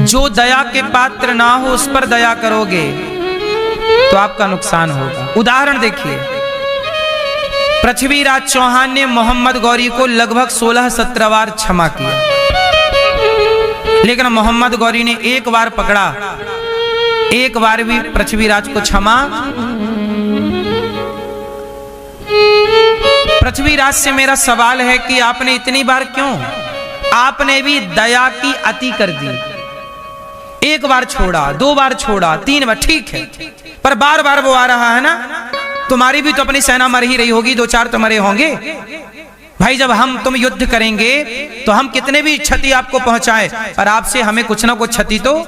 जो दया के पात्र ना हो उस पर दया करोगे तो आपका नुकसान होगा। उदाहरण देखिए, पृथ्वीराज चौहान ने मोहम्मद गौरी को लगभग 16-17 बार क्षमा किया, लेकिन मोहम्मद गौरी ने एक बार पकड़ा, एक बार भी पृथ्वीराज को क्षमा। पृथ्वीराज से मेरा सवाल है कि आपने इतनी बार क्यों? आपने भी दया की अति कर दी। एक बार छोड़ा, 2 बार छोड़ा, 3 बार, ठीक है, पर बार बार वो आ रहा है ना। तुम्हारी भी तो अपनी सेना मर ही रही होगी, 2-4 तो मरे होंगे भाई। जब हम तुम युद्ध करेंगे तो हम कितने भी क्षति आपको पहुंचाएं, पर आपसे हमें कुछ ना कुछ क्षति तो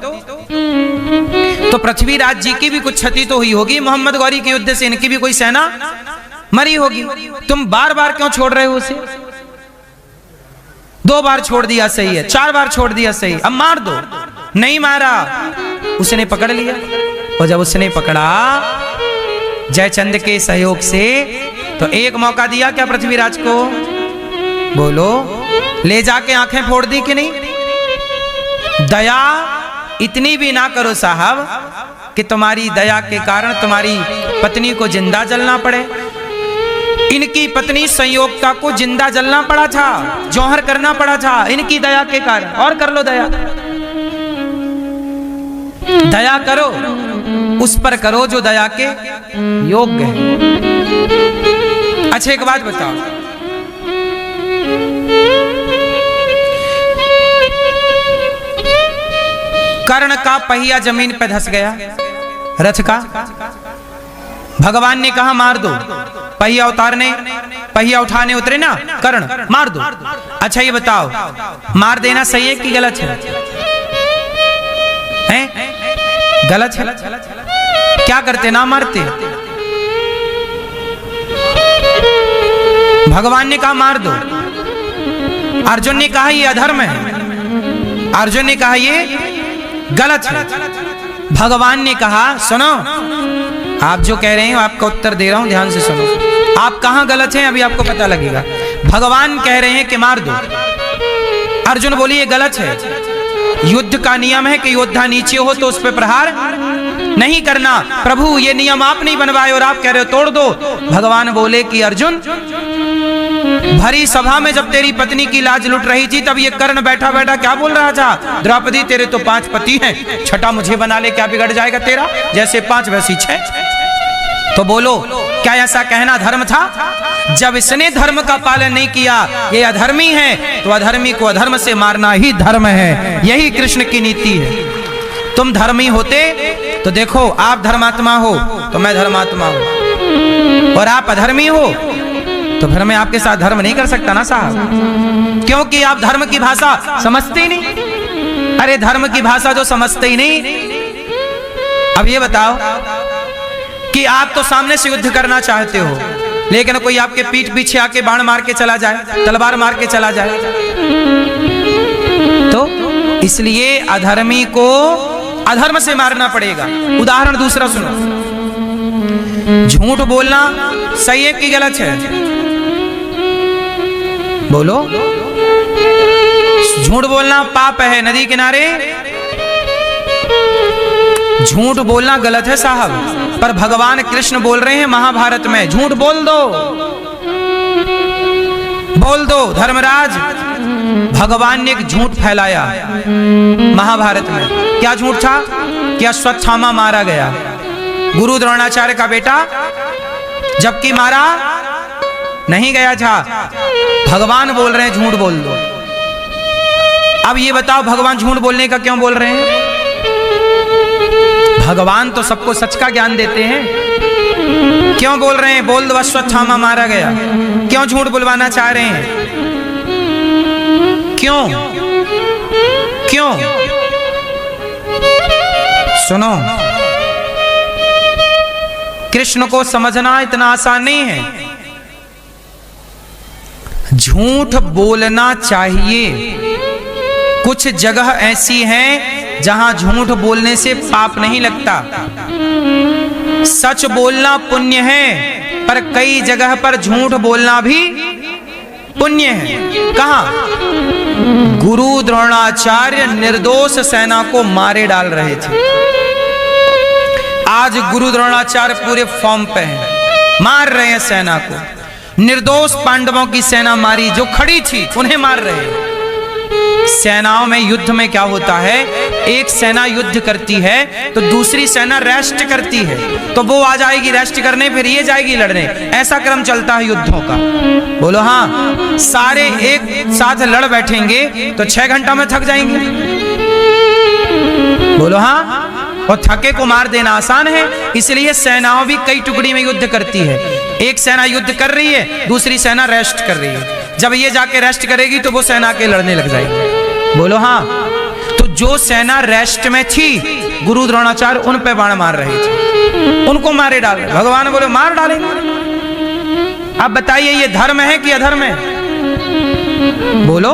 पृथ्वीराज जी की भी कुछ क्षति तो हुई होगी। मोहम्मद गौरी के युद्ध से इनकी भी कोई सेना मरी होगी। तुम बार बार क्यों छोड़ रहे हो उसे? 2 बार छोड़ दिया सही है, 4 बार छोड़ दिया सही, अब मार दो। नहीं मारा, उसने पकड़ लिया, और जब उसने पकड़ा जयचंद के सहयोग से, तो एक मौका दिया क्या पृथ्वीराज को? बोलो, ले जाके आंखें फोड़ दी कि नहीं? दया इतनी भी ना करो साहब कि तुम्हारी दया के कारण तुम्हारी पत्नी को जिंदा जलना पड़े। इनकी पत्नी संयोगता को जिंदा जलना पड़ा था, जौहर करना पड़ा था इनकी दया के कारण। और कर लो दया, दया करो, उस पर करो जो दया के योग्य है। अच्छा एक बात बताओ, कर्ण का पहिया जमीन पे धंस गया, रथ का। भगवान ने कहा मार दो, पहिया उठाने उतरे ना कर्ण, मार दो। अच्छा ये बताओ, मार देना सही है कि गलत है? गलत है। क्या करते? ना मारते। भगवान ने कहा मार दो, अर्जुन ने कहा ये अधर्म है, अर्जुन ने कहा ये गलत है। भगवान ने कहा सुनो, आप जो कह रहे हैं आपका उत्तर दे रहा हूं, ध्यान से सुनो। आप कहां गलत हैं अभी आपको पता लगेगा। भगवान कह रहे हैं कि मार दो, अर्जुन बोली ये गलत है। युद्ध का नियम है कि योद्धा नीचे हो तो उस पर प्रहार नहीं करना। प्रभु ये नियम आप नहीं बनवाए और आप कह रहे हो तोड़ दो। भगवान बोले कि अर्जुन, भरी सभा में जब तेरी पत्नी की लाज लुट रही थी तब ये कर्ण बैठा बैठा क्या बोल रहा था? द्रौपदी तेरे तो 5 पति हैं, छठा मुझे बना ले, क्या बिगड़ जाएगा तेरा? जैसे 5 वैसी 6। तो बोलो, क्या ऐसा कहना धर्म था? जब इसने धर्म का पालन नहीं किया, ये अधर्मी है, तो अधर्मी को अधर्म से मारना ही धर्म है। यही कृष्ण की नीति है। तुम धर्मी होते तो देखो, आप धर्मात्मा हो तो मैं धर्मात्मा हूं, और आप अधर्मी हो तो फिर मैं आपके साथ धर्म नहीं कर सकता ना साहब, क्योंकि आप धर्म की भाषा समझते ही नहीं। अरे धर्म की भाषा जो समझते ही नहीं। अब ये बताओ कि आप तो सामने से युद्ध करना चाहते हो, लेकिन कोई आपके पीठ पीछे आके बाण मार के चला जाए, तलवार मार के चला जाए, तो इसलिए अधर्मी को अधर्म से मारना पड़ेगा। उदाहरण दूसरा सुनो, झूठ बोलना सही है कि गलत है? बोलो, झूठ बोलना पाप है। नदी किनारे झूठ बोलना गलत है साहब, पर भगवान कृष्ण बोल रहे हैं महाभारत में, झूठ बोल दो धर्मराज। भगवान ने एक झूठ फैलाया महाभारत में। क्या झूठ था? कि अश्वत्थामा मारा गया, गुरु द्रोणाचार्य का बेटा, जबकि मारा नहीं गया था। भगवान बोल रहे हैं झूठ बोल दो। अब ये बताओ भगवान झूठ बोलने का क्यों बोल रहे हैं? भगवान तो सबको सच का ज्ञान देते हैं, क्यों बोल रहे हैं बोल दो अश्वत्थामा मारा गया? क्यों झूठ बुलवाना चाह रहे हैं? क्यों? सुनो, कृष्ण को समझना इतना आसान नहीं है। झूठ बोलना चाहिए। कुछ जगह ऐसी हैं जहां झूठ बोलने से पाप नहीं लगता। सच बोलना पुण्य है, पर कई जगह पर झूठ बोलना भी पुण्य है। कहां? गुरु द्रोणाचार्य निर्दोष सेना को मारे डाल रहे थे। आज गुरु द्रोणाचार्य पूरे फॉर्म पे हैं, मार रहे हैं सेना को। निर्दोष पांडवों की सेना मारी, जो खड़ी थी उन्हें मार रहे हैं। सेनाओं में युद्ध में क्या होता है, एक सेना युद्ध करती है तो दूसरी सेना रेस्ट करती है, तो वो आ जाएगी रेस्ट करने, फिर ये जाएगी लड़ने। ऐसा क्रम चलता है युद्धों का। बोलो हाँ। सारे एक साथ लड़ बैठेंगे तो 6 घंटा में थक जाएंगे। बोलो हाँ। और थके को मार देना आसान है, इसलिए सेनाओं भी कई टुकड़ी में युद्ध करती है। एक सेना युद्ध कर रही है, दूसरी सेना रेस्ट कर रही है। जब ये जाके रेस्ट करेगी तो वो सेना के लड़ने लग जाएगी। बोलो हाँ। तो जो सेना रेस्ट में थी, गुरु द्रोणाचार्य उन पे बाण मार रहे थे, उनको मारे डाल रहे। भगवान बोले मार डालेंगे। अब बताइए ये धर्म है कि अधर्म है? बोलो।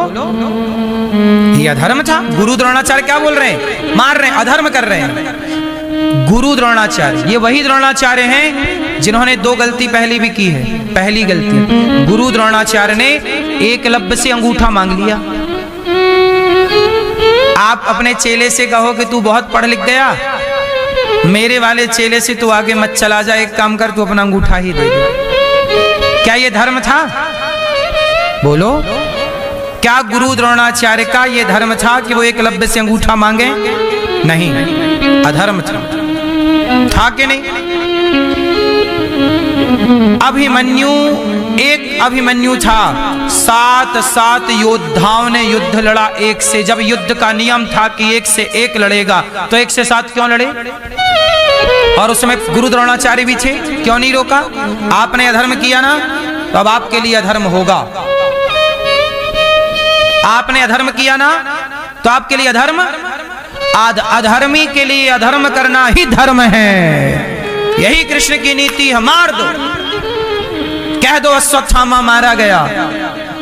ये अधर्म था। गुरु द्रोणाचार्य क्या बोल रहे हैं? मार रहे हैं, अधर्म कर रहे हैं। गुरु द्रोणाचार्य ये वही द्रोणाचार्य हैं जिन्होंने 2 गलती पहले भी की है। पहली गलती, गुरु द्रोणाचार्य ने एकलव्य से अंगूठा मांग लिया। आप अपने चेले से कहो कि तू बहुत पढ़ लिख गया, मेरे वाले चेले से तू आगे मत चला जा, एक काम कर तू अपना अंगूठा ही दे दे। क्या ये धर्म था? बोलो। क्या गुरु द्रोणाचार्य का ये धर्म था कि वो एकलव्य से अंगूठा मांगे? नहीं, अधर्म था कि नहीं? अभिमन्यु, एक अभिमन्यु था, 7 योद्धाओं ने युद्ध लड़ा एक से। जब युद्ध का नियम था कि 1 से 1 लड़ेगा, तो 1 से 7 क्यों लड़े? और उसमें गुरु द्रोणाचार्य भी थे, क्यों नहीं रोका? आपने अधर्म किया ना, तो अब आपके लिए अधर्म होगा। आपने अधर्म किया ना, तो आपके लिए अधर्म। अधर्मी के लिए अधर्म करना ही धर्म है। यही कृष्ण की नीति है। मार दो, कह दो अश्वत्थामा मारा गया।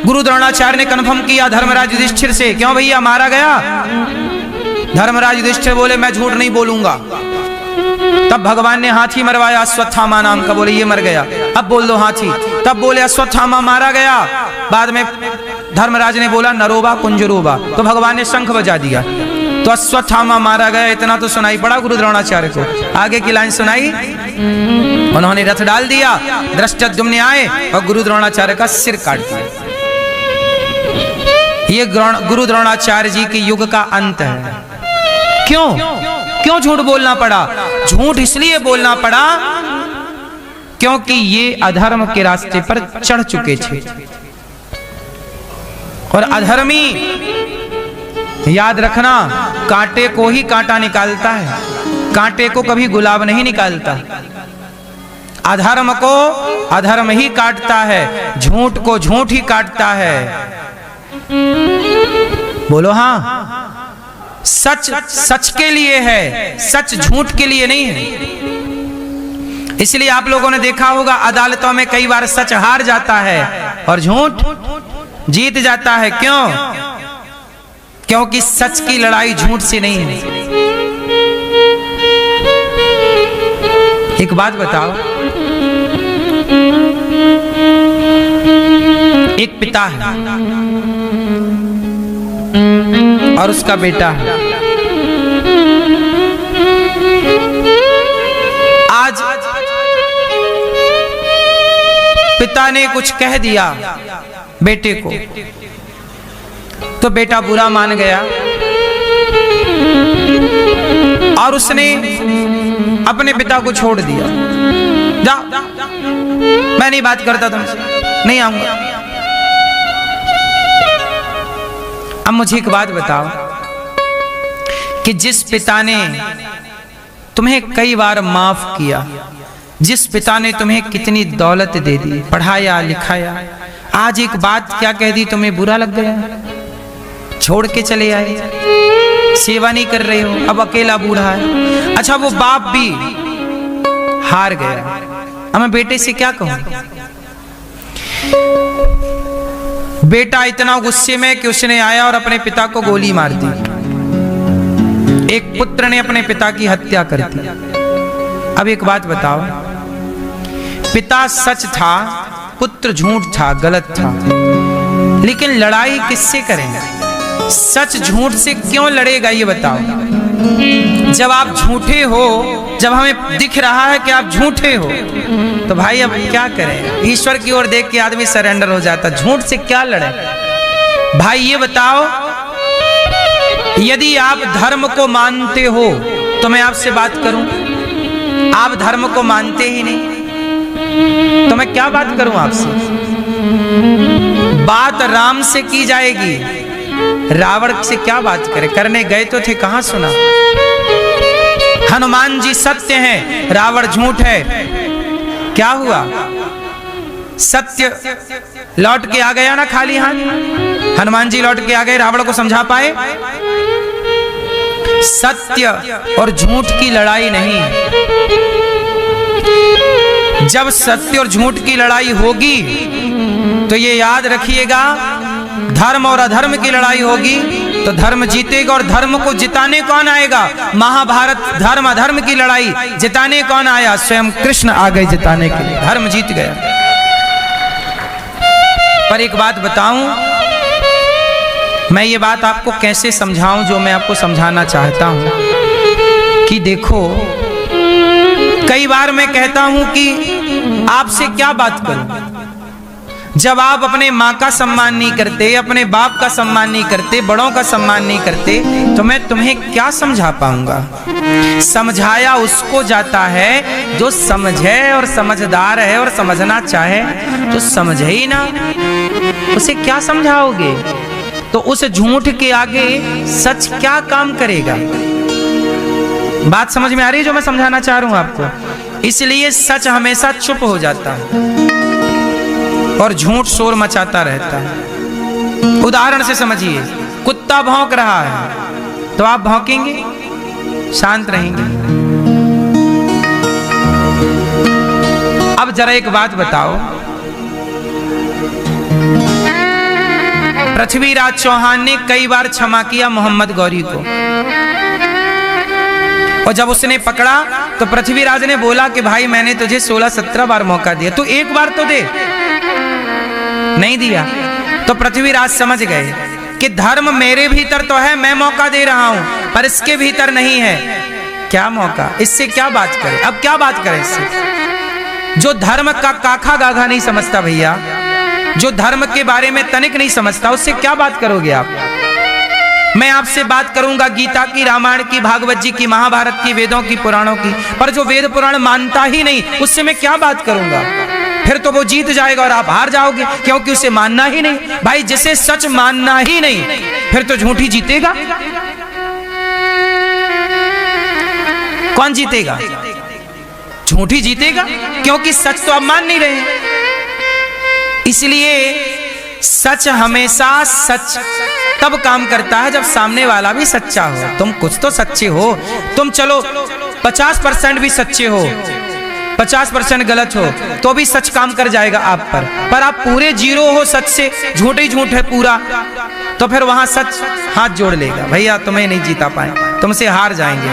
गुरु द्रोणाचार्य ने कन्फर्म किया धर्मराज युधिष्ठिर से, क्यों भैया मारा गया? धर्मराज युधिष्ठिर बोले मैं झूठ नहीं बोलूंगा। तब भगवान ने हाथी मरवाया अश्वत्थामा नाम का, बोले ये मर गया। अब बोल दो हाथी। तब बोले अश्वत्थामा मारा गया। बाद में धर्मराज ने बोला नरोबा कुंजरोबा, तो भगवान ने शंख बजा दिया, तो अश्वत्थामा मारा गया। इतना तो सुनाई पड़ा गुरु द्रोणाचार्य को। आगे की लाइन सुनाई, उन्होंने रथ डाल दिया, धृष्टद्युम्न आए और गुरु द्रोणाचार्य का सिर काट दिया। ये गुरु द्रोणाचार्य जी के युग का अंत है। क्यों झूठ बोलना पड़ा? झूठ इसलिए बोलना पड़ा क्योंकि ये अधर्म के रास्ते पर चढ़ चुके थे। और अधर्मी, याद रखना, कांटे को ही कांटा निकालता है, कांटे को कभी गुलाब नहीं निकालता। अधर्म को अधर्म ही काटता है, झूठ को झूठ ही काटता है। बोलो हाँ। सच सच के लिए है, सच झूठ के लिए नहीं है। इसलिए आप लोगों ने देखा होगा अदालतों में कई बार सच हार जाता है और झूठ जीत जाता है। क्यों? क्योंकि सच की लड़ाई झूठ से नहीं है। एक बात बताओ, एक पिता है और उसका बेटा है। आज पिता ने कुछ कह दिया बेटे को, तो बेटा बुरा मान गया और उसने अपने पिता को छोड़ दिया। जा, मैं नहीं बात करता तुमसे, नहीं आऊंगा। अब मुझे एक बात बताओ कि जिस पिता ने तुम्हें कई बार माफ किया, जिस पिता ने तुम्हें कितनी दौलत दे दी, पढ़ाया लिखाया, आज एक बात क्या कह दी, तुम्हें बुरा लग गया, छोड़ के चले आए, सेवा नहीं कर रहे हो, अब अकेला बूढ़ा है। अच्छा वो बाप भी हार गया। अब मैं बेटे से क्या कहूं? बेटा इतना गुस्से में कि उसने आया और अपने पिता को गोली मार दी। एक पुत्र ने अपने पिता की हत्या कर दी। अब एक बात बताओ, पिता सच था, पुत्र झूठ था, गलत था। लेकिन लड़ाई किससे करें? सच झूठ से क्यों लड़ेगा ये बताओ। जब आप झूठे हो, जब हमें दिख रहा है कि आप झूठे हो, तो भाई अब क्या करें? ईश्वर की ओर देख के आदमी सरेंडर हो जाता। झूठ से क्या लड़े? भाई ये बताओ, यदि आप धर्म को मानते हो तो मैं आपसे बात करूं, आप धर्म को मानते ही नहीं तो मैं क्या बात करूं आपसे? बात राम से की जाएगी, रावण से क्या बात करें? करने गए तो थे, कहां सुना? हनुमान जी सत्य हैं, रावण झूठ है। क्या हुआ? सत्य लौट के आ गया ना खाली हाथ। हनुमान जी लौट के आ गए, रावण को समझा पाए? सत्य और झूठ की लड़ाई नहीं। जब सत्य और झूठ की लड़ाई होगी तो ये याद रखिएगा, धर्म और अधर्म की लड़ाई होगी तो धर्म जीतेगा। और धर्म को जिताने कौन आएगा? महाभारत धर्म अधर्म की लड़ाई जिताने कौन आया? स्वयं कृष्ण आ गए जिताने के लिए, धर्म जीत गया। पर एक बात बताऊं, मैं ये बात आपको कैसे समझाऊं जो मैं आपको समझाना चाहता हूं कि देखो, कई बार मैं कहता हूं कि आपसे क्या बात करूं। जब आप अपने माँ का सम्मान नहीं करते, अपने बाप का सम्मान नहीं करते, बड़ों का सम्मान नहीं करते, तो मैं तुम्हें क्या समझा पाऊंगा? समझाया उसको जाता है जो समझे और समझदार है और समझना चाहे, तो समझे ही ना, उसे क्या समझाओगे? तो उस झूठ के आगे सच क्या काम करेगा? बात समझ में आ रही है जो मैं समझाना चाह रहा हूं आपको? इसलिए सच हमेशा चुप हो जाता है और झूठ शोर मचाता रहता है। उदाहरण से समझिए, कुत्ता भौंक रहा है तो आप भौंकेंगे? शांत रहेंगे? अब जरा एक बात बताओ, पृथ्वीराज चौहान ने कई बार क्षमा किया मोहम्मद गौरी को, और जब उसने पकड़ा तो पृथ्वीराज ने बोला कि भाई मैंने तुझे 16-17 बार मौका दिया, तू एक बार तो दे। नहीं दिया। तो पृथ्वीराज समझ गए कि धर्म मेरे भीतर तो है, मैं मौका दे रहा हूं, पर इसके भीतर नहीं है। क्या मौका? इससे क्या बात करें? अब क्या बात करें इससे? जो धर्म का काखा गाघा नहीं समझता भैया, जो धर्म के बारे में तनिक नहीं समझता, उससे क्या बात करोगे आप? मैं आपसे बात करूंगा गीता की, रामायण की, भागवत जी की, महाभारत की, वेदों की, पुराणों की, पर जो वेद पुराण मानता ही नहीं, उससे मैं क्या बात करूंगा? फिर तो वो जीत जाएगा और आप हार जाओगे, क्योंकि उसे मानना ही नहीं। भाई जिसे सच मानना ही नहीं, फिर तो झूठी जीतेगा। कौन जीतेगा? झूठी जीतेगा, क्योंकि सच तो आप मान नहीं रहे। इसलिए सच हमेशा सच तब काम करता है जब सामने वाला भी सच्चा हो। तुम कुछ तो सच्चे हो, तुम चलो 50% भी सच्चे हो, 50% गलत हो, तो भी सच काम कर जाएगा आप पर आप पूरे जीरो हो सच से, झूठ ही झूठ है पूरा, तो फिर वहां सच हाथ जोड़ लेगा, भैया तुम्हें नहीं जीता पाए, तुमसे हार जाएंगे।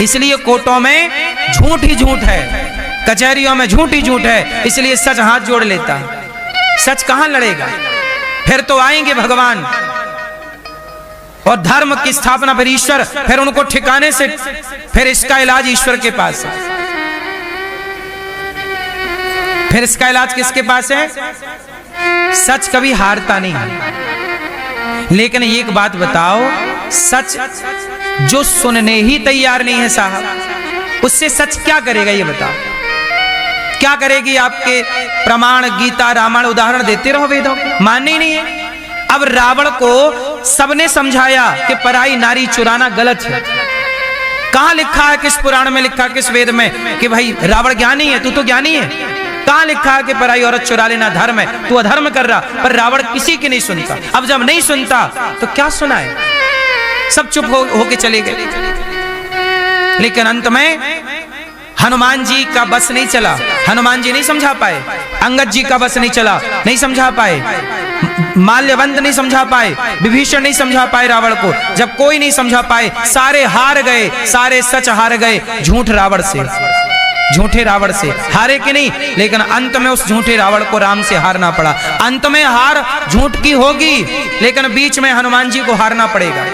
इसलिए कोर्टों में झूठ ही झूठ है, कचहरियों में झूठ ही झूठ है, इसलिए सच हाथ जोड़ लेता है। सच कहां लड़ेगा? फिर तो आएंगे भगवान और धर्म की स्थापना पर ईश्वर, फिर उनको ठिकाने से, फिर इसका इलाज ईश्वर के पास है। फिर इसका इलाज किसके पास है? सच कभी हारता नहीं है। लेकिन एक बात बताओ, सच जो सुनने ही तैयार नहीं है साहब, उससे सच क्या करेगा ये बताओ? क्या करेगी? आपके प्रमाण गीता रामायण उदाहरण देते रहो, वेदों मानने ही नहीं है। अब रावण को सबने समझाया कि पराई नारी चुराना गलत है। कहां लिखा है? किस पुराण में लिखा, किस वेद में कि भाई रावण ज्ञानी है, तू तो ज्ञानी है? कहां लिखा है कि पराई औरत चुरा लेना धर्म है? तू अधर्म कर रहा। पर रावण किसी की नहीं सुनता। अब जब नहीं सुनता तो क्या सुनाए? सब चुप होके चले गए। लेकिन अंत में हनुमान जी का बस नहीं चला, हनुमान जी नहीं समझा पाए, अंगद जी का बस नहीं चला, नहीं समझा पाए, माल्यवंत नहीं समझा पाए, विभीषण नहीं समझा पाए रावण को। जब कोई नहीं समझा पाए, सारे हार गए, सारे सच हार गए झूठ रावण से। झूठे रावण से हारे कि नहीं, लेकिन अंत में उस झूठे रावण को राम से हारना पड़ा। अंत में हार झूठ की होगी, लेकिन बीच में हनुमान जी को हारना पड़ेगा।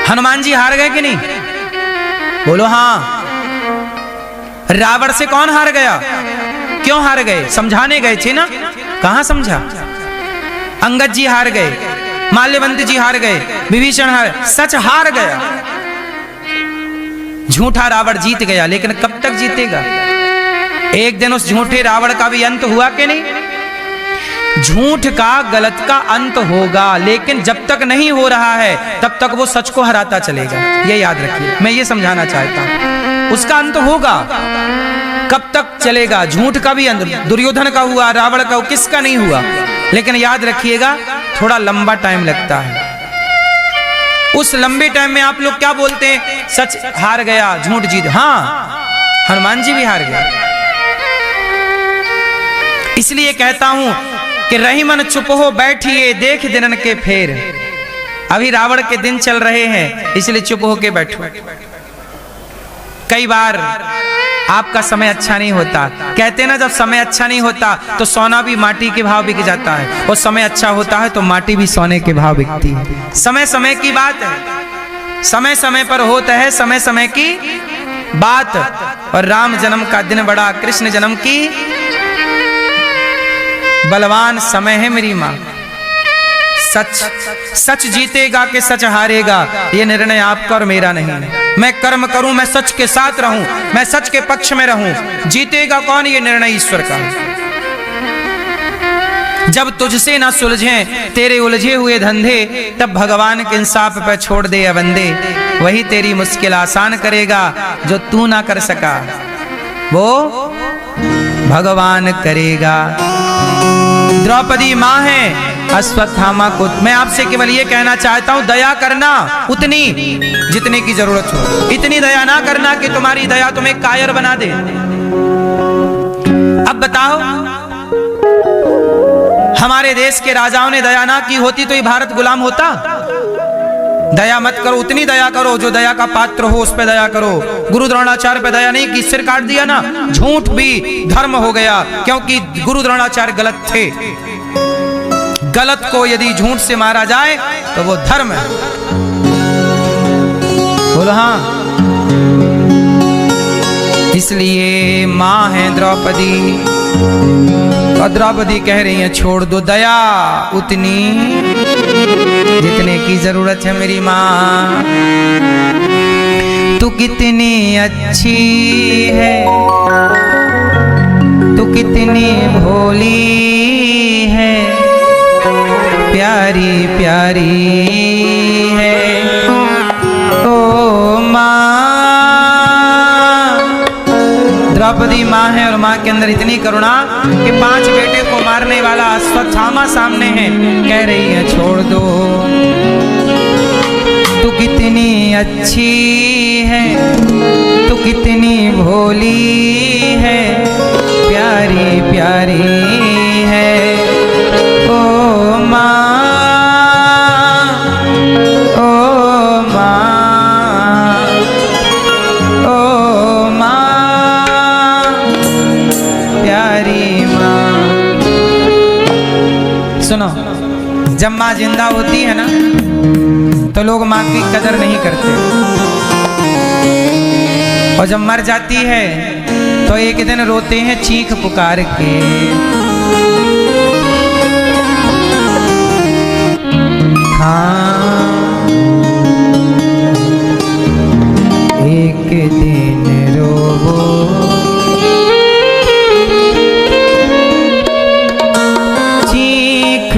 हनुमान जी हार गए कि नहीं? बोलो हाँ। रावण से कौन हार गया? क्यों हार गए? समझाने गए थे ना, कहां समझा? अंगद जी हार गए, माल्यवंत जी हार गए, विभीषण हार, सच हार गया। झूठा रावण जीत गया, लेकिन कब तक जीतेगा? एक दिन उस झूठे रावण का भी अंत हुआ कि नहीं? झूठ का, गलत का अंत होगा, लेकिन जब तक नहीं हो रहा है तब तक वो सच को हराता चलेगा। ये याद रखिए, मैं ये समझाना चाहता हूं। उसका अंत होगा, कब तक चलेगा? झूठ का भी अंत, दुर्योधन का हुआ, रावण का, किसका नहीं हुआ, लेकिन याद रखिएगा थोड़ा लंबा टाइम लगता है। उस लंबे टाइम में आप लोग क्या बोलते हैं? सच हार गया, झूठ जीत। हाँ, हनुमान जी भी हार गए। इसलिए कहता हूं कि रही मन चुप हो बैठिए, देख दिनन के फेर। अभी रावण के दिन चल रहे हैं, इसलिए चुप होके बैठो। कई बार आपका समय अच्छा नहीं होता, कहते ना जब समय अच्छा नहीं होता तो सोना भी माटी के भाव बिक जाता है, और समय अच्छा होता है तो माटी भी सोने के भाव बिकती है। समय समय की बात है, समय समय पर होता है, समय समय की बात। और राम जन्म का दिन बड़ा, कृष्ण जन्म की बलवान समय है मेरी माँ। सच जीतेगा कि सच हारेगा, ये निर्णय आपका और मेरा नहीं है। मैं कर्म करूं, मैं सच के साथ रहूं, मैं सच के पक्ष में रहूं, जीतेगा कौन, ये निर्णय ईश्वर का है। जब तुझसे ना सुलझे तेरे उलझे हुए धंधे, तब भगवान के इंसाफ पे छोड़ दे अबंदे। वही तेरी मुश्किल आसान करेगा जो तू ना कर सका, वो भगवान करेगा। द्रौपदी माँ है, अश्वत्थामा को मैं आपसे केवल ये कहना चाहता हूं, दया करना उतनी जितने की जरूरत हो। इतनी दया ना करना कि तुम्हारी दया तुम्हें कायर बना दे। अब बताओ, हमारे देश के राजाओं ने दया ना की होती तो ये भारत गुलाम होता? दया मत करो, उतनी दया करो जो दया का पात्र हो, उस पे दया करो। गुरु द्रोणाचार्य पे दया नहीं की, सिर काट दिया ना, झूठ भी धर्म हो गया, क्योंकि गुरु द्रोणाचार्य गलत थे। गलत को यदि झूठ से मारा जाए तो वो धर्म है। बोलो हाँ। इसलिए माँ है द्रौपदी, और द्रौपदी कह रही है छोड़ दो दया उतनी जितने की जरूरत है मेरी माँ। तू कितनी अच्छी है, तू कितनी भोली है, प्यारी प्यारी है ओ माँ। द्रौपदी माँ है, और माँ के अंदर इतनी करुणा कि 5 बेटे को मारने वाला अश्वत्थामा सामने है, कह रही है छोड़ दो। तू कितनी अच्छी है, तू कितनी भोली है, प्यारी प्यारी है ओ माँ, ओ माँ, ओ माँ, प्यारी माँ। सुनो, जब माँ जिंदा होती है ना तो लोग माँ की कदर नहीं करते, और जब मर जाती है तो एक दिन रोते हैं चीख पुकार के। हाँ, एक दिन रोवो चीख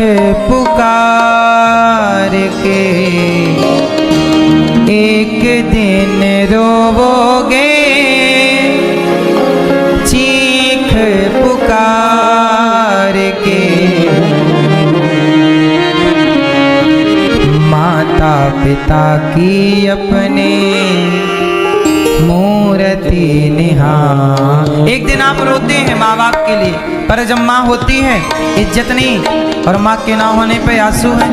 पुकार के, एक दिन रोवोगे चीख पुकार के। माता पिता की अपने मूर्ति निहार। एक दिन आप रोते हैं माँ बाप के लिए, पर जब माँ होती है इज्जत नहीं, और माँ के ना होने पे आंसू है।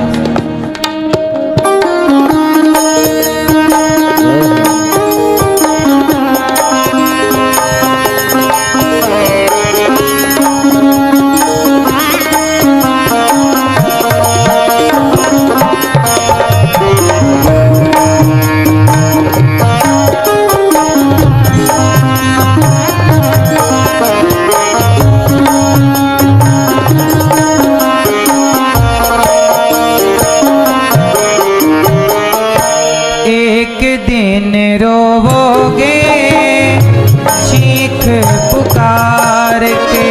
दिन रोवोगे चीख पुकार के,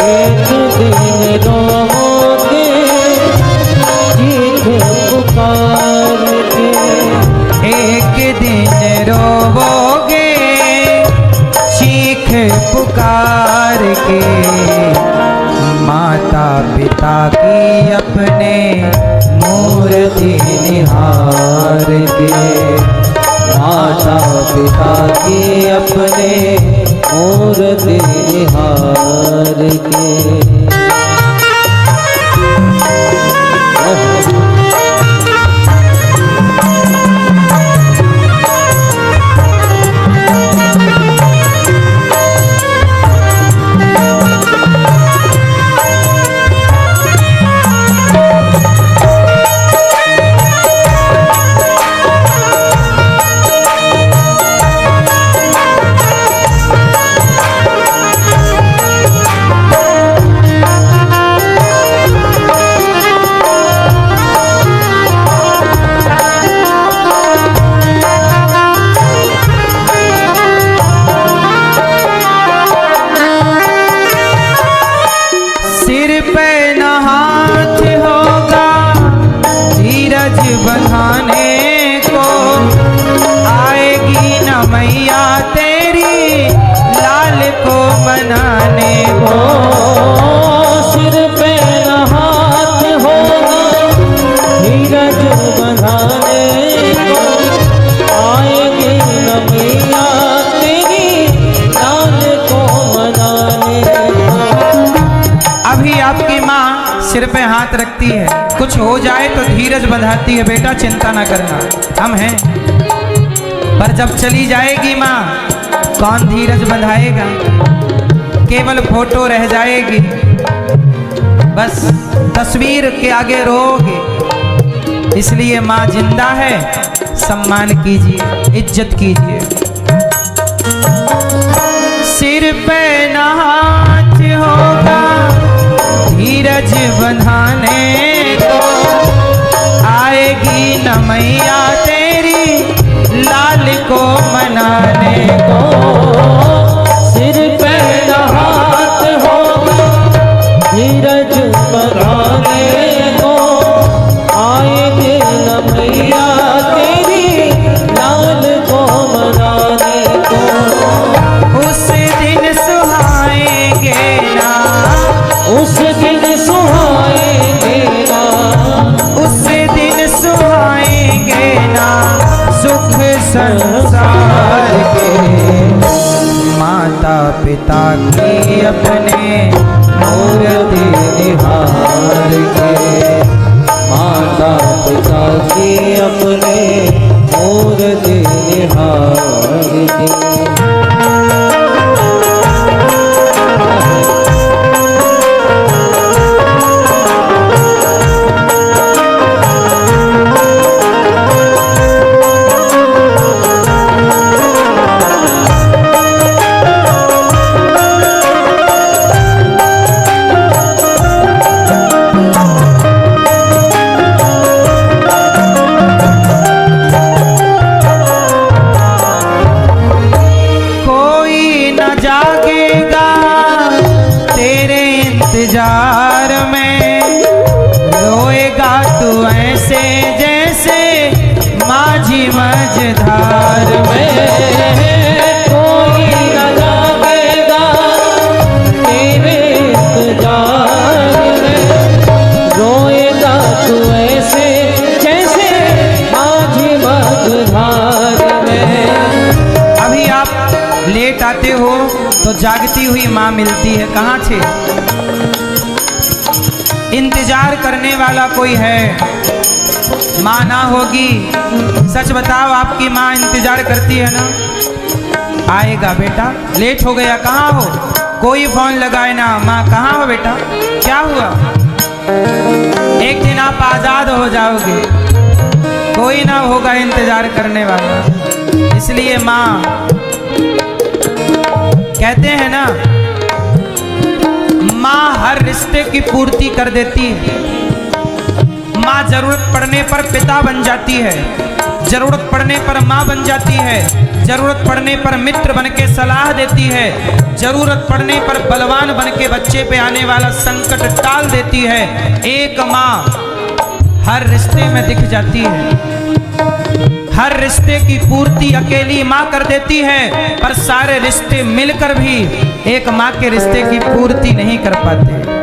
एक दिन रोवोगे चीख पुकार के, एक दिन रोवोगे चीख पुकार के। माता पिता की अपने मूर्ति निहार के, माता पिता की अपने मूर्ति निहार के। बंधाने को आएगी न मैया तेरी लाल को मनाने को। सिर पे न हाथ होगा धीरज बंधाने को, आएगी न मैया तेरी लाल को मनाने को। अभी आपकी माँ सिर पे हाथ रखती है, कुछ हो जाए तो धीरज बंधाती है, बेटा चिंता ना करना हम हैं। पर जब चली जाएगी माँ कौन धीरज बंधाएगा, केवल फोटो रह जाएगी, बस तस्वीर के आगे रोओगे। इसलिए माँ जिंदा है, सम्मान कीजिए, इज्जत कीजिए। सिर पे ना हाथ होगा धीरज बंधाने को, आएगी न मैया तेरी लाल को मनाने को। सिर पे न हाथ होगा धीरज बंधाने को, आएगी न मैया तेरी लाल को मनाने को। उस दिन सुहाएंगे ना, उस दिन सुहाएंगे ना, उस दिन सुहाएंगे ना सुख संसार के। माता पिता की अपने मूर्ति निहार के, माता पिता की अपने मूर्ति निहार के। इंतजार में रोएगा तू ऐसे जैसे माझी मझधार में। कोई न जागेगा तेरे इंतजार में, रोएगा तू ऐसे जैसे माझी मझधार में। अभी आप लेट आते हो तो जागती हुई माँ मिलती है, कहाँ छे? इंतजार करने वाला कोई है, माँ ना होगी। सच बताओ आपकी माँ इंतजार करती है ना? आएगा बेटा, लेट हो गया, कहाँ हो? कोई फोन लगाए ना, माँ कहाँ हो बेटा, क्या हुआ? एक दिन आप आजाद हो जाओगे, कोई ना होगा इंतजार करने वाला। इसलिए माँ कहते हैं ना, माँ हर रिश्ते की पूर्ति कर देती है। माँ जरूरत पड़ने पर पिता बन जाती है। जरूरत पड़ने पर माँ बन जाती है, जरूरत पड़ने पर मित्र बन के सलाह देती है, जरूरत पड़ने पर बलवान बन के बच्चे पे आने वाला संकट टाल देती है। एक माँ हर रिश्ते में दिख जाती है, हर रिश्ते की पूर्ति अकेली माँ कर देती है, पर सारे रिश्ते मिलकर भी एक माँ के रिश्ते की पूर्ति नहीं कर पाते।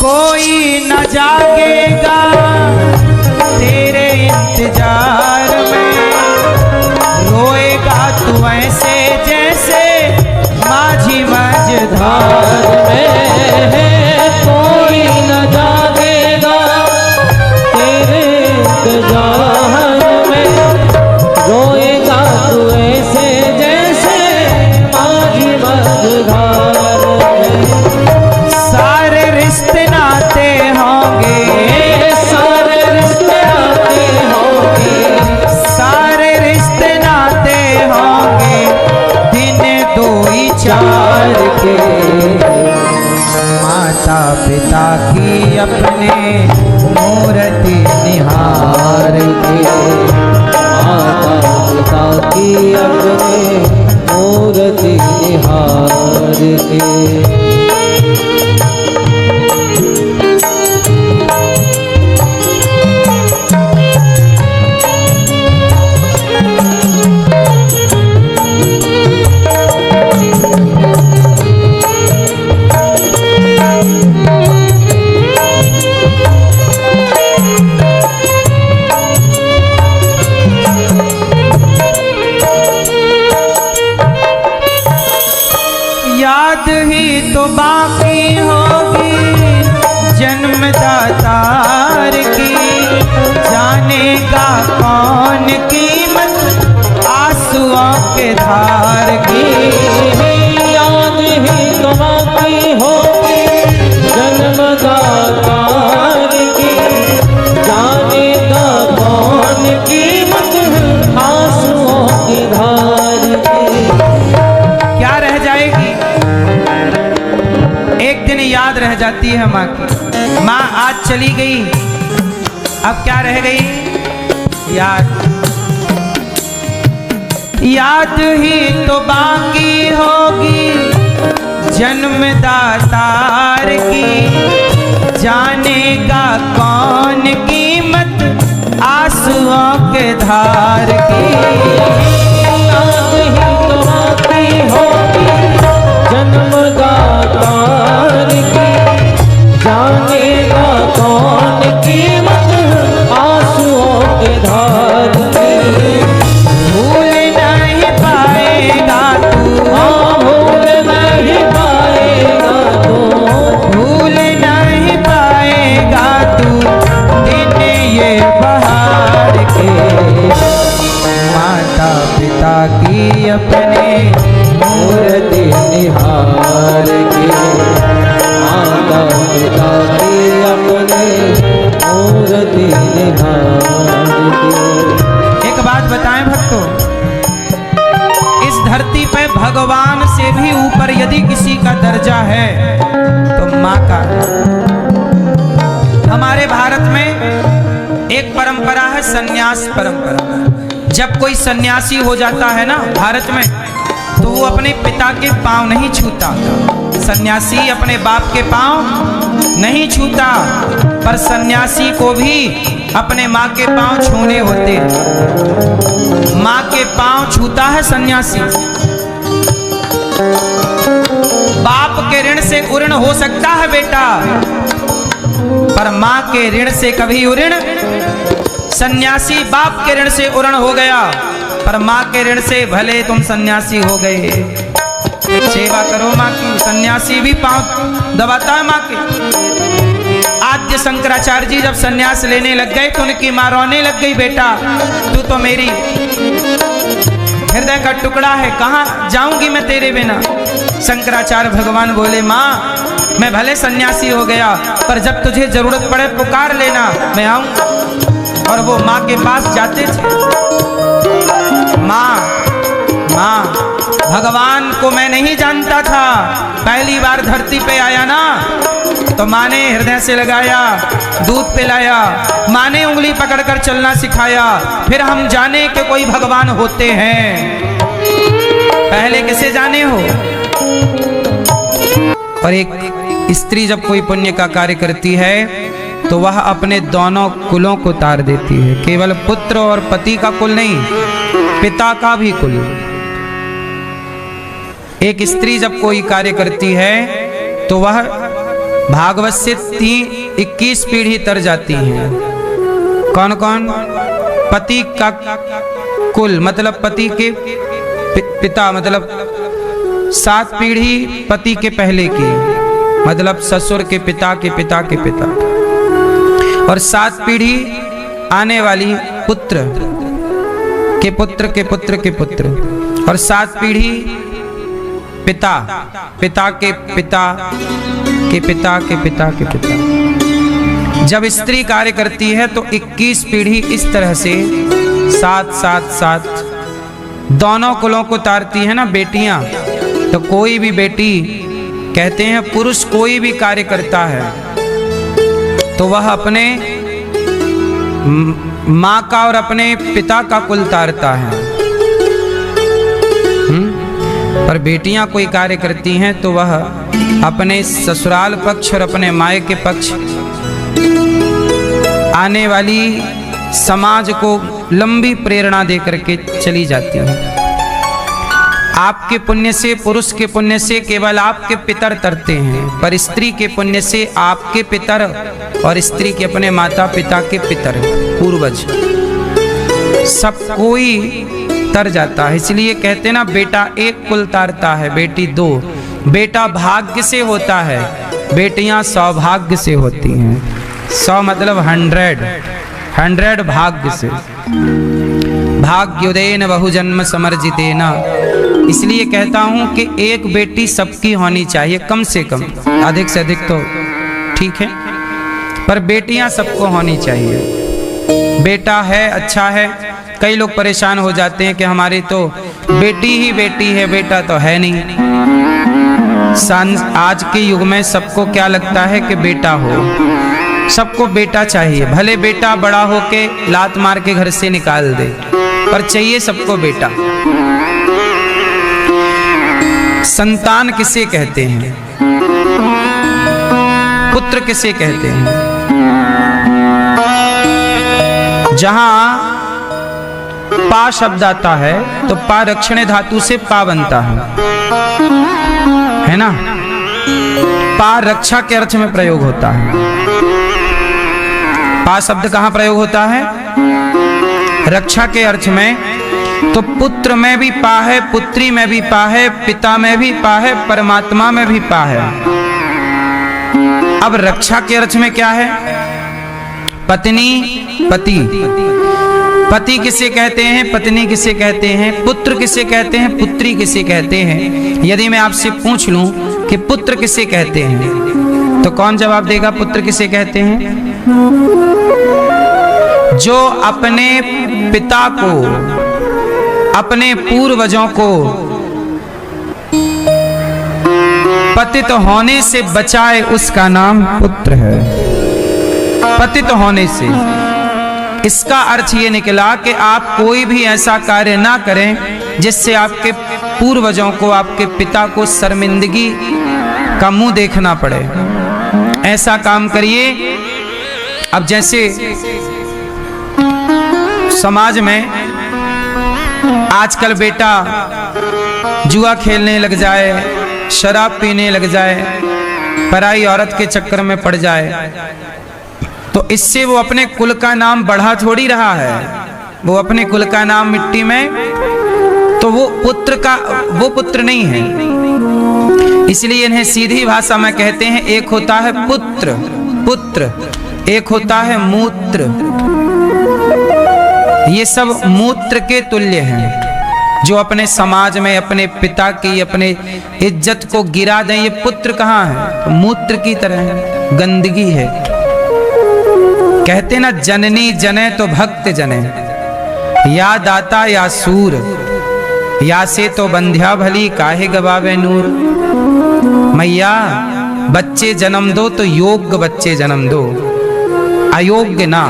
कोई न जागेगा तेरे इंतजार में, रोएगा तू ऐसे जैसे माझी मझधार में। कोई न जागेगा तेरे इंतजार में, रोएगा तू ऐसे जैसे माझी मझधार में। सारे रिश्ते नाते होंगे, सारे रिश्ते नाते होंगे, सारे रिश्ते नाते होंगे, दिन दो ही चार के। माता पिता की अपने मूर्ति निहार के, माता पिता की अपने मूर्ति निहार के। याद ही तो बाकी होगी जन्मदातार की, जानेगा कौन कीमत आंसुओं के धार की। याद ही तो बाकी होगी जन्मदातार की, जानेगा कौन कीमत आंसुओं की धार की। क्या रह जाएगी? एक दिन याद रह जाती है माँ की। माँ आज चली गई, अब क्या रह गई? याद। याद ही तो बाकी होगी जन्मदातार की, जानेगा कौन कीमत आंसुओं के धार की। याद ही तो बाकी होगी जन्मदातार की, जानेगा कौन कीमत आंसुओं के धार की। भूल नहीं पाएगा तू, हाँ भूल नहीं पाएगा तू, भूल नहीं पाएगा तू दिन ये बहार के। माता पिता की अपने मूर्ति निहार के, माता पिता की अपने मूर्ति निहार के। एक बात बताएं भक्तों, इस धरती पे भगवान से भी ऊपर यदि किसी का दर्जा है तो माँ का। हमारे भारत में एक परंपरा है सन्यास परंपरा। जब कोई सन्यासी हो जाता है ना भारत में, तो वो अपने पिता के पांव नहीं छूता। सन्यासी अपने बाप के पांव नहीं छूता, पर सन्यासी को भी अपने माँ के पांव छूने होते हैं। माँ के पांव छूता है सन्यासी। बाप के ऋण से उऋण हो सकता है बेटा, पर माँ के ऋण से कभी उऋण। सन्यासी बाप के ऋण से उऋण हो गया, पर माँ के ऋण से भले तुम सन्यासी हो गए। सेवा करो माँ की। सन्यासी भी पांव दबाता है माँ के। आद्य शंकराचार्य जी जब सन्यास लेने लग गए तो उनकी माँ रोने लग गई, बेटा तू तो मेरी हृदय का टुकड़ा है, कहाँ जाऊंगी मैं तेरे बिना। शंकराचार्य भगवान बोले, माँ मैं भले सन्यासी हो गया, पर जब तुझे जरूरत पड़े पुकार लेना, मैं आऊंगा। और वो माँ के पास जाते थे। माँ भगवान को मैं नहीं जानता था, पहली बार धरती पे आया ना, तो माँ ने हृदय से लगाया, दूध पिलाया, माँ ने उंगली पकड़कर चलना सिखाया। फिर हम जाने कि कोई भगवान होते हैं। पहले किसे जाने हो? और एक स्त्री जब कोई पुण्य का कार्य करती है तो वह अपने दोनों कुलों को तार देती है। केवल पुत्र और पति का कुल नहीं, पिता का भी कुल। एक स्त्री जब कोई कार्य करती है तो वह भागवत से 21 पीढ़ी तर जाती हैं। कौन कौन? पति का कुल मतलब पति के पिता, मतलब 7 पीढ़ी पति के पहले की, मतलब ससुर के पिता के पिता के पिता, और 7 पीढ़ी आने वाली पुत्र के पुत्र के पुत्र के पुत्र, और 7 पीढ़ी पिता, पिता के पिता के पिता के पिता के पिता। जब स्त्री कार्य करती है तो 21 पीढ़ी इस तरह से 7 7 7 दोनों कुलों को तारती है ना बेटियां। तो कोई भी बेटी, कहते हैं पुरुष कोई भी कार्य करता है तो वह अपने माँ का और अपने पिता का कुल तारता है। पर बेटियां कोई कार्य करती हैं तो वह अपने ससुराल पक्ष और अपने मायके पक्ष, आने वाली समाज को लंबी प्रेरणा दे करके चली जाती है। आपके पुण्य से, पुरुष के पुण्य से केवल आपके पितर तरते हैं, पर स्त्री के पुण्य से आपके पितर और स्त्री के अपने माता पिता के पितर, पूर्वज, सब कोई तर जाता है। इसलिए कहते ना, बेटा एक कुल तारता है, बेटी 2। बेटा भाग्य से होता है, बेटियां सौभाग्य से होती हैं। 100 मतलब 100 भाग्य से। भाग्योदयेन बहुजन्म समर्जितेन। इसलिए कहता हूं कि एक बेटी सबकी होनी चाहिए, कम से कम, अधिक से अधिक तो ठीक है, पर बेटियां सबको होनी चाहिए। बेटा है अच्छा है, कई लोग परेशान हो जाते हैं कि हमारी तो बेटी ही बेटी है, बेटा तो है नहीं। आज के युग में सबको क्या लगता है कि बेटा हो, सबको बेटा चाहिए, भले बेटा बड़ा होके लात मार के घर से निकाल दे, पर चाहिए सबको बेटा। संतान किसे कहते हैं? पुत्र किसे कहते हैं? जहां पा शब्द आता है तो पा रक्षणे धातु से पा बनता है ना। पा रक्षा के अर्थ में प्रयोग होता है। पा शब्द कहां प्रयोग होता है? रक्षा के अर्थ में। तो पुत्र में भी पा है, पुत्री में भी पा है, पिता में भी पा है, परमात्मा में भी पा है। अब रक्षा के अर्थ में क्या है? पत्नी, पति। पति किसे कहते हैं? पत्नी किसे कहते हैं? पुत्र किसे कहते हैं? पुत्री किसे कहते हैं? यदि मैं आपसे पूछ लूं कि पुत्र किसे कहते हैं, तो कौन जवाब देगा? पुत्र किसे कहते हैं? जो अपने पिता को, अपने पूर्वजों को पतित होने से बचाए, उसका नाम पुत्र है। पतित होने से, इसका अर्थ ये निकला कि आप कोई भी ऐसा कार्य ना करें जिससे आपके पूर्वजों को, आपके पिता को शर्मिंदगी का मुंह देखना पड़े। ऐसा काम करिए। अब जैसे समाज में आजकल बेटा जुआ खेलने लग जाए, शराब पीने लग जाए, पराई औरत के चक्कर में पड़ जाए, तो इससे वो अपने कुल का नाम बढ़ा थोड़ी रहा है, वो अपने कुल का नाम मिट्टी में, तो वो पुत्र नहीं है। इसलिए इन्हें सीधी भाषा में कहते हैं, एक होता है पुत्र, एक होता है मूत्र। ये सब मूत्र के तुल्य हैं, जो अपने समाज में अपने पिता की, अपने इज्जत को गिरा दें। ये पुत्र कहाँ है? तो मूत्र की तरह है, गंदगी है। कहते ना, जननी जने तो भक्त जने, या दाता या सूर, या से तो बंध्या भली काहे गवावे नूर। मैया बच्चे जन्म दो तो योग्य बच्चे जन्म दो, अयोग्य ना।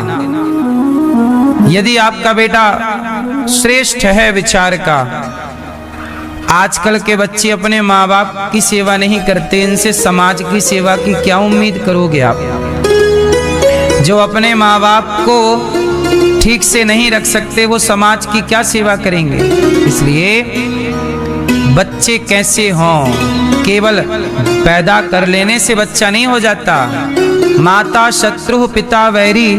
यदि आपका बेटा श्रेष्ठ है विचार का, आजकल के बच्चे अपने माँ बाप की सेवा नहीं करते, इनसे समाज की सेवा की क्या उम्मीद करोगे आप? जो अपने माँ बाप को ठीक से नहीं रख सकते वो समाज की क्या सेवा करेंगे? इसलिए बच्चे कैसे हों, केवल पैदा कर लेने से बच्चा नहीं हो जाता। माता शत्रु पिता वैरी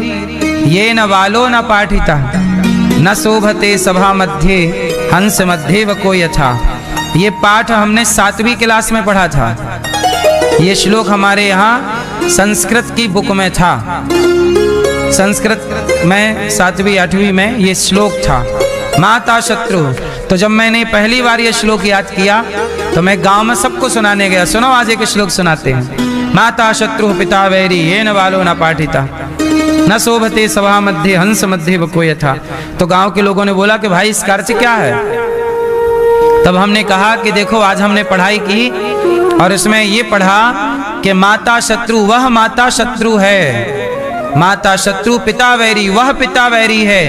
ये न बालो न पाठिता, न शोभते सभा मध्य हंस मध्य व कोई यथा। ये पाठ हमने 7वीं क्लास में पढ़ा था। ये श्लोक हमारे यहाँ संस्कृत की बुक में था। संस्कृत में 7वीं 8वीं में ये श्लोक था, माता शत्रु। तो जब मैंने पहली बार ये श्लोक याद किया तो मैं गांव में सबको सुनाने गया, सुनो आज एक श्लोक सुनाते हैं। माता शत्रु पिता वैरी ये न बालो न पाठिता, न शोभते सभा मध्य हंस मध्य व कोई यथा। तो गांव के लोगों ने बोला कि भाई इस कार्य क्या है? तब हमने कहा कि देखो आज हमने पढ़ाई की और इसमें ये पढ़ा कि माता शत्रु वह माता शत्रु है, माता शत्रु पिता वैरी वह पिता वैरी है,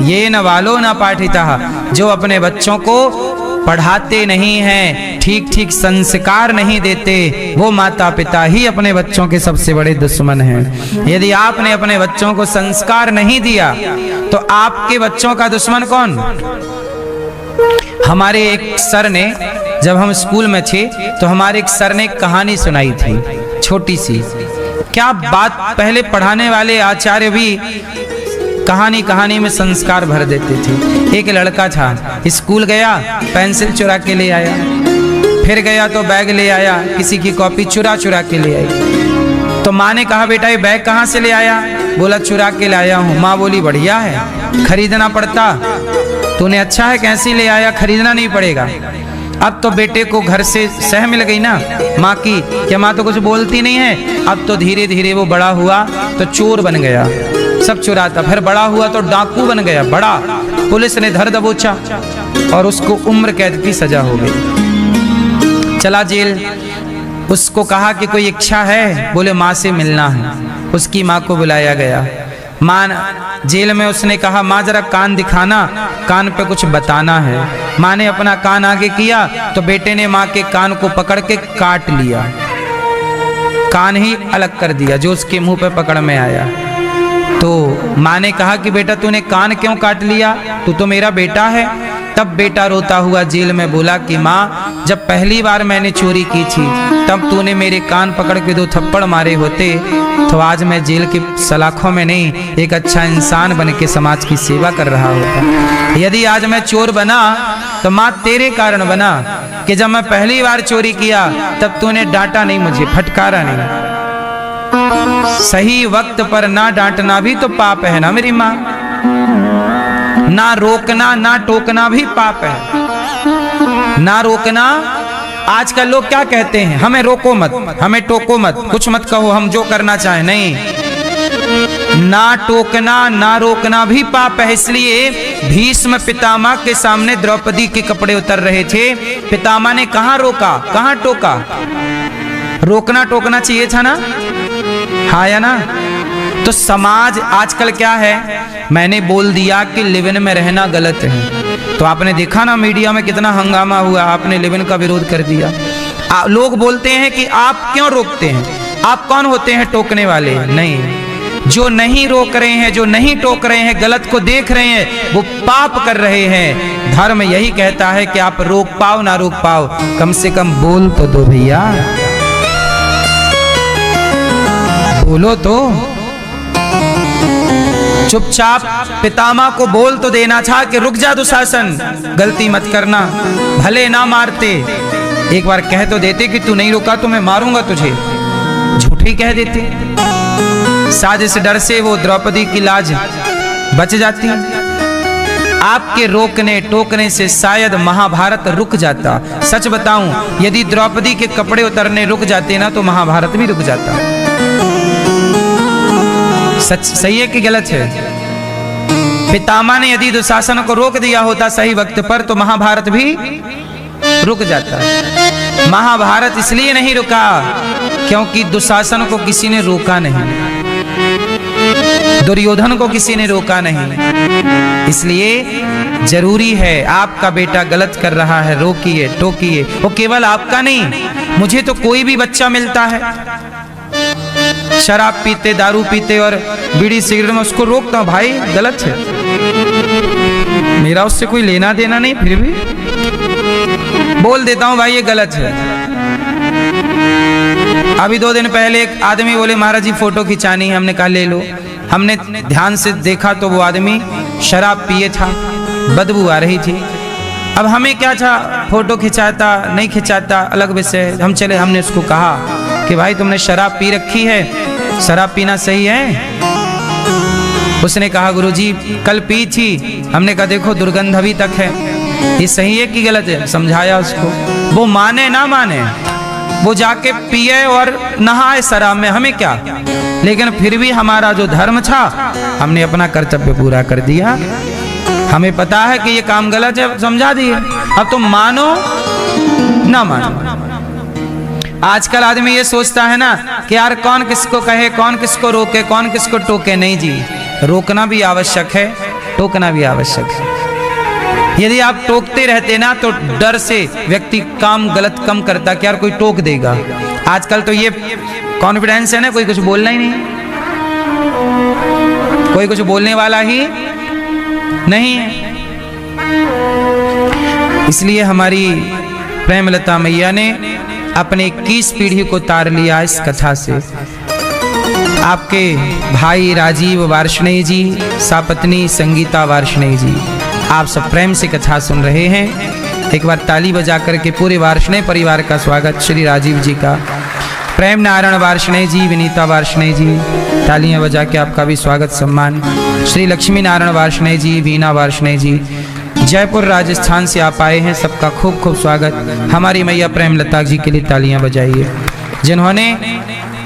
ये न वालो न पाठिता, जो अपने बच्चों को पढ़ाते नहीं हैं, ठीक ठीक संस्कार नहीं देते, वो माता पिता ही अपने बच्चों के सबसे बड़े दुश्मन हैं। यदि आपने अपने बच्चों को संस्कार नहीं दिया तो आपके बच्चों का दुश्मन कौन? हमारे एक सर ने, जब हम स्कूल में थे तो हमारे एक सर ने एक कहानी सुनाई थी छोटी सी। क्या बात, पहले पढ़ाने वाले आचार्य भी कहानी कहानी में संस्कार भर देते थे। एक लड़का था, स्कूल गया पेंसिल चुरा के ले आया, फिर गया तो बैग ले आया, किसी की कॉपी चुरा चुरा के ले आई। तो माँ ने कहा बेटा ये बैग कहाँ से ले आया? बोला चुरा के लाया हूँ। माँ बोली बढ़िया है, खरीदना पड़ता, तूने अच्छा है कैसे ले आया, खरीदना नहीं पड़ेगा। अब तो बेटे को घर से सह मिल गई ना माँ की, क्या माँ तो कुछ बोलती नहीं है। अब तो धीरे धीरे वो बड़ा हुआ तो चोर बन गया, सब चुराता। फिर बड़ा हुआ तो डाकू बन गया बड़ा, पुलिस ने धर दबोचा और उसको उम्र कैद की सजा हो गई, चला जेल। उसको कहा कि कोई इच्छा है? बोले माँ से मिलना है। उसकी माँ को बुलाया गया। माँ जेल में, उसने कहा माँ जरा कान दिखाना, कान पे कुछ बताना है। माँ ने अपना कान आगे किया तो बेटे ने माँ के कान को पकड़ के काट लिया, कान ही अलग कर दिया जो उसके मुंह पे पकड़ में आया। तो माँ ने कहा कि बेटा तूने कान क्यों काट लिया, तू तो मेरा बेटा है। तब बेटा रोता हुआ जेल में बोला कि माँ जब पहली बार मैंने चोरी की थी तब तूने मेरे कान पकड़ के 2 थप्पड़ मारे होते तो आज मैं जेल की सलाखों में नहीं, एक अच्छा इंसान बन के समाज की सेवा कर रहा होता। यदि आज मैं चोर बना तो माँ तेरे कारण बना कि जब मैं पहली बार चोरी किया तब तूने डांटा नहीं, मुझे फटकारा नहीं। सही वक्त पर ना डांटना भी तो पाप है ना मेरी माँ, ना रोकना ना टोकना भी पाप है। ना रोकना, आजकल लोग क्या कहते हैं, हमें रोको मत, हमें टोको मत, कुछ मत कहो, हम जो करना चाहें। नहीं, ना टोकना ना रोकना भी पाप है। इसलिए भीष्म पितामह के सामने द्रौपदी के कपड़े उतर रहे थे, पितामह ने कहाँ रोका कहाँ टोका? रोकना टोकना चाहिए था ना, हाँ या ना? तो समाज आजकल क्या है, मैंने बोल दिया कि लिव इन में रहना गलत है, तो आपने देखा ना मीडिया में कितना हंगामा हुआ, आपने लिव इन का विरोध कर दिया। लोग बोलते हैं कि आप क्यों रोकते हैं, आप कौन होते हैं टोकने वाले? नहीं, जो नहीं रोक रहे हैं, जो नहीं टोक रहे हैं, गलत को देख रहे हैं, वो पाप कर रहे हैं। धर्म यही कहता है कि आप रोक पाओ ना रोक पाओ, कम से कम बोल तो दो भैया, बोलो तो। चुपचाप पितामह को बोल तो देना था कि रुक जा दुशासन, गलती मत करना, भले ना मारते, एक बार कह तो देते कि तू नहीं रुका तो मैं मारूंगा तुझे, झूठे कह देते। शायद इस डर से वो द्रौपदी की लाज बच जाती। आपके रोकने टोकने से शायद महाभारत रुक जाता। सच बताऊं, यदि द्रौपदी के कपड़े उतरने रुक जाते ना तो महाभारत भी रुक जाता। सच सही है कि गलत है? पितामह ने यदि दुशासन को रोक दिया होता सही वक्त पर तो महाभारत भी रुक जाता। महाभारत इसलिए नहीं रुका क्योंकि दुशासन को किसी ने रोका नहीं, दुर्योधन को किसी ने रोका नहीं। इसलिए जरूरी है, आपका बेटा गलत कर रहा है, रोकिए टोकिए। वो केवल आपका नहीं, मुझे तो कोई भी बच्चा मिलता है शराब पीते, दारू पीते और बीड़ी सिगरेट में, उसको रोकता हूं, भाई गलत है, मेरा उससे कोई लेना देना नहीं, फिर भी बोल देता हूं भाई ये गलत है। अभी 2 दिन पहले एक आदमी बोले महाराज जी फोटो खिंचानी है, हमने कहा ले लो। हमने ध्यान से देखा तो वो आदमी शराब पिए था, बदबू आ रही थी। अब हमें क्या था, फोटो खिंचाता नहीं खिंचाता अलग विषय। हम चले, हमने उसको कहा कि भाई तुमने शराब पी रखी है, शराब पीना सही है? उसने कहा गुरुजी कल पी थी। हमने कहा देखो दुर्गंध अभी तक है, ये सही है कि गलत है? समझाया उसको। वो माने ना माने, वो जाके पिए और नहाए शराब में, हमें क्या। लेकिन फिर भी हमारा जो धर्म था, हमने अपना कर्तव्य पूरा कर दिया। हमें पता है कि ये काम गलत है, समझा दिए। अब तुम मानो ना मानो। आजकल आदमी ये सोचता है ना कि यार कौन किसको कहे, कौन किसको रोके, कौन किसको टोके। नहीं जी, रोकना भी आवश्यक है, टोकना भी आवश्यक है। यदि आप टोकते रहते ना तो डर से व्यक्ति काम गलत कम करता कि यार कोई टोक देगा। आजकल तो ये कॉन्फिडेंस है ना, कोई कुछ बोलना ही नहीं, कोई कुछ बोलने वाला ही नहीं है। इसलिए हमारी प्रेमलता मैया ने अपने 21 पीढ़ी को तार लिया इस कथा से। आपके भाई राजीव वार्ष्णेय जी, सापत्नी संगीता वार्ष्णेय जी, आप सब प्रेम से कथा सुन रहे हैं। एक बार ताली बजा करके पूरे वार्ष्णेय परिवार का स्वागत, श्री राजीव जी का, प्रेम नारायण वार्ष्णेय जी, विनीता वार्ष्णेय जी, तालियां बजा के आपका भी स्वागत सम्मान। श्री लक्ष्मी नारायण वार्ष्णेय जी, वीणा वार्ष्णेय जी, जयपुर राजस्थान से आप आए हैं, सबका खूब खूब स्वागत। हमारी मैया प्रेमलता जी के लिए तालियां बजाइए, जिन्होंने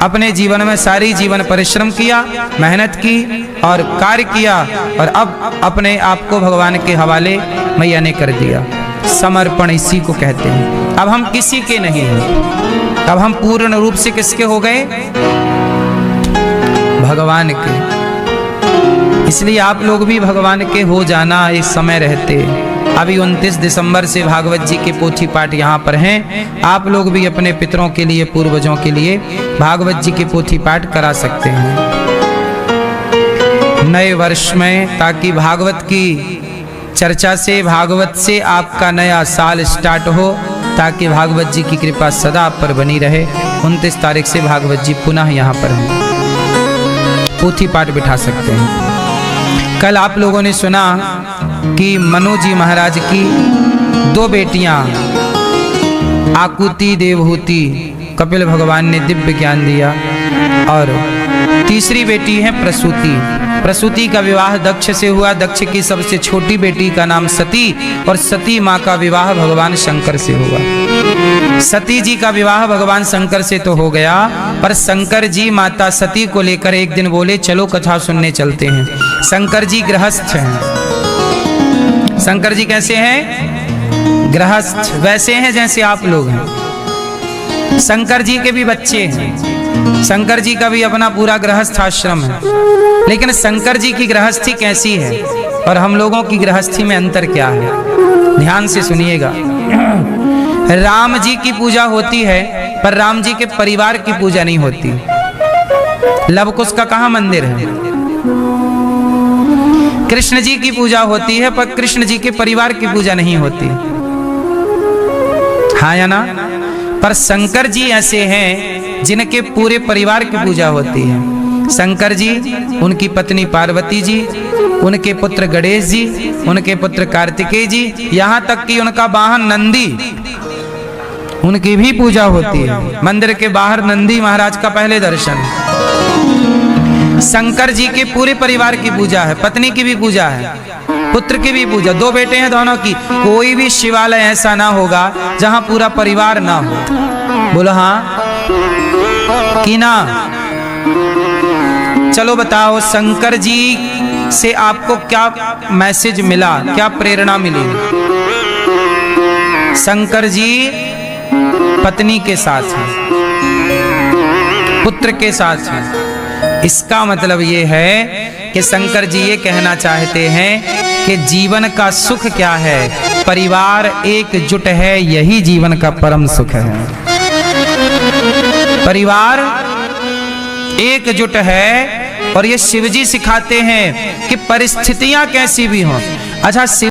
अपने जीवन में सारी जीवन परिश्रम किया, मेहनत की और कार्य किया, और अब अपने आप को भगवान के हवाले मैया ने कर दिया। समर्पण इसी को कहते हैं। अब हम किसी के नहीं हैं, अब हम पूर्ण रूप से किसके हो गए? भगवान के। इसलिए आप लोग भी भगवान के हो जाना इस समय रहते। अभी 29 दिसंबर से भागवत जी के पोथी पाठ यहाँ पर हैं। आप लोग भी अपने पितरों के लिए, पूर्वजों के लिए भागवत जी के पोथी पाठ करा सकते हैं नए वर्ष में, ताकि भागवत की चर्चा से, भागवत से आपका नया साल स्टार्ट हो, ताकि भागवत जी की कृपा सदा आप पर बनी रहे। 29 तारीख से भागवत जी पुनः यहाँ पर हैं, पोथी पाठ बिठा सकते हैं। कल आप लोगों ने सुना कि मनु जी महाराज की 2 बेटियां, आकुति देवहूति, कपिल भगवान ने दिव्य ज्ञान दिया, और तीसरी बेटी है प्रसूति। प्रसूति का विवाह दक्ष से हुआ। दक्ष की सबसे छोटी बेटी का नाम सती, और सती माँ का विवाह भगवान शंकर से हुआ। सती जी का विवाह भगवान शंकर से तो हो गया, पर शंकर जी माता सती को लेकर एक दिन बोले चलो कथा सुनने चलते हैं। शंकर जी गृहस्थ हैं। शंकर जी कैसे हैं? गृहस्थ, वैसे हैं जैसे आप लोग हैं। शंकर जी के भी बच्चे हैं, शंकर जी का भी अपना पूरा गृहस्थ आश्रम है। लेकिन शंकर जी की गृहस्थी कैसी है और हम लोगों की गृहस्थी में अंतर क्या है? ध्यान से सुनिएगा। राम जी की पूजा होती है, पर राम जी के परिवार की पूजा नहीं होती। लवकुश का कहाँ मंदिर है? कृष्ण जी की पूजा होती है, पर कृष्ण जी के परिवार की पूजा नहीं होती। हाँ या ना? पर शंकर जी ऐसे हैं जिनके पूरे परिवार की पूजा होती है। शंकर जी, उनकी पत्नी पार्वती जी, उनके पुत्र गणेश जी, उनके पुत्र कार्तिकेय जी, यहाँ तक कि उनका वाहन नंदी, उनकी भी पूजा होती है। मंदिर के बाहर नंदी महाराज का पहले दर्शन। शंकर जी के पूरे परिवार की पूजा है, पत्नी की भी पूजा है, पुत्र की भी पूजा। 2 बेटे हैं दोनों की। कोई भी शिवालय ऐसा ना होगा जहां पूरा परिवार ना हो। बोलो हाँ कि ना? चलो बताओ, शंकर जी से आपको क्या मैसेज मिला, क्या प्रेरणा मिली? शंकर जी पत्नी के साथ हैं, पुत्र के साथ है। इसका मतलब ये है कि शंकर जी ये कहना चाहते हैं कि जीवन का सुख क्या है, परिवार एकजुट है, यही जीवन का परम सुख है। परिवार एकजुट है और ये शिवजी सिखाते हैं कि परिस्थितियां कैसी भी हों। अच्छा,